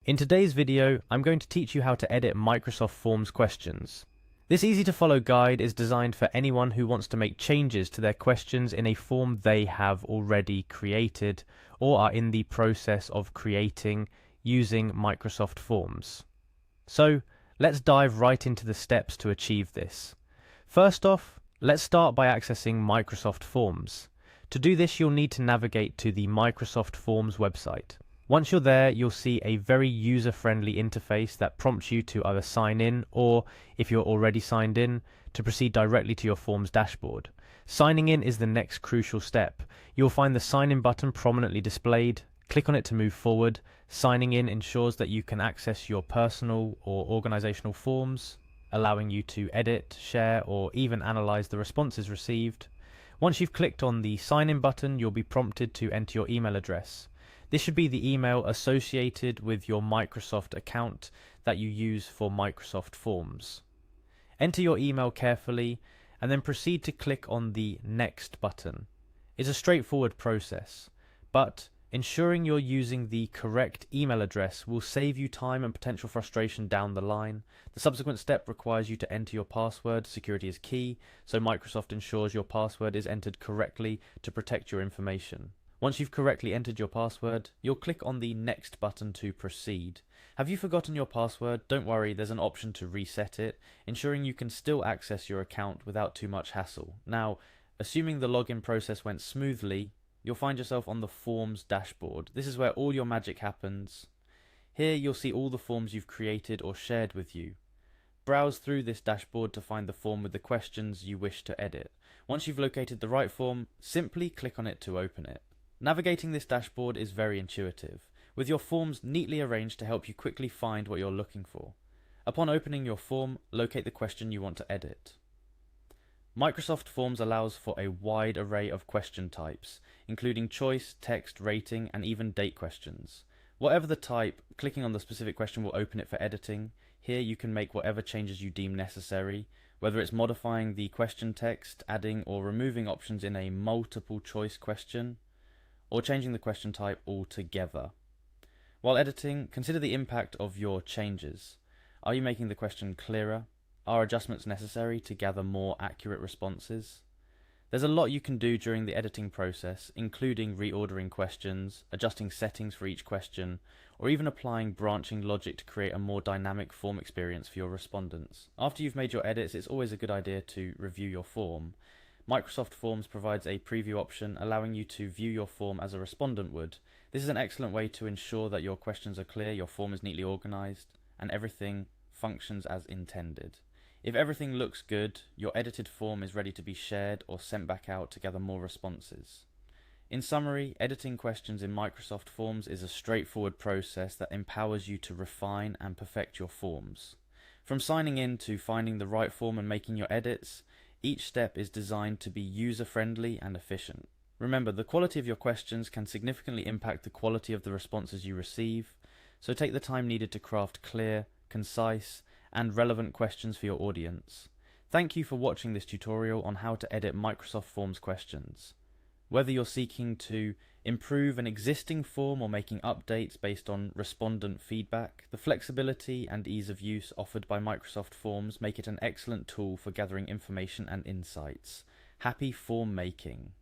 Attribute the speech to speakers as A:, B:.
A: In today's video, I'm going to teach you how to edit Microsoft Forms questions. This easy-to-follow guide is designed for anyone who wants to make changes to their questions in a form they have already created or are in the process of creating using Microsoft Forms. So, let's dive right into the steps to achieve this. First off, let's start by accessing Microsoft Forms. To do this, you'll need to navigate to the Microsoft Forms website. Once you're there, you'll see a very user-friendly interface that prompts you to either sign in or, if you're already signed in, to proceed directly to your Forms dashboard. Signing in is the next crucial step. You'll find the sign in button prominently displayed. Click on it to move forward. Signing in ensures that you can access your personal or organizational forms, allowing you to edit, share, or even analyze the responses received. Once you've clicked on the sign in button, you'll be prompted to enter your email address. This should be the email associated with your Microsoft account that you use for Microsoft Forms. Enter your email carefully and then proceed to click on the Next button. It's a straightforward process, but ensuring you're using the correct email address will save you time and potential frustration down the line. The subsequent step requires you to enter your password. Security is key, so Microsoft ensures your password is entered correctly to protect your information. Once you've correctly entered your password, you'll click on the Next button to proceed. Have you forgotten your password? Don't worry, there's an option to reset it, ensuring you can still access your account without too much hassle. Now, assuming the login process went smoothly, you'll find yourself on the Forms dashboard. This is where all your magic happens. Here you'll see all the forms you've created or shared with you. Browse through this dashboard to find the form with the questions you wish to edit. Once you've located the right form, simply click on it to open it. Navigating this dashboard is very intuitive, with your forms neatly arranged to help you quickly find what you're looking for. Upon opening your form, locate the question you want to edit. Microsoft Forms allows for a wide array of question types, including choice, text, rating, and even date questions. Whatever the type, clicking on the specific question will open it for editing. Here you can make whatever changes you deem necessary, whether it's modifying the question text, adding or removing options in a multiple choice question, or changing the question type altogether. While editing, consider the impact of your changes. Are you making the question clearer? Are adjustments necessary to gather more accurate responses? There's a lot you can do during the editing process, including reordering questions, adjusting settings for each question, or even applying branching logic to create a more dynamic form experience for your respondents. After you've made your edits, it's always a good idea to review your form. Microsoft Forms provides a preview option allowing you to view your form as a respondent would. This is an excellent way to ensure that your questions are clear, your form is neatly organized, and everything functions as intended. If everything looks good, your edited form is ready to be shared or sent back out to gather more responses. In summary, editing questions in Microsoft Forms is a straightforward process that empowers you to refine and perfect your forms. From signing in to finding the right form and making your edits, each step is designed to be user-friendly and efficient. Remember, the quality of your questions can significantly impact the quality of the responses you receive, so take the time needed to craft clear, concise, and relevant questions for your audience. Thank you for watching this tutorial on how to edit Microsoft Forms questions. Whether you're seeking to improve an existing form or making updates based on respondent feedback, the flexibility and ease of use offered by Microsoft Forms make it an excellent tool for gathering information and insights. Happy form making!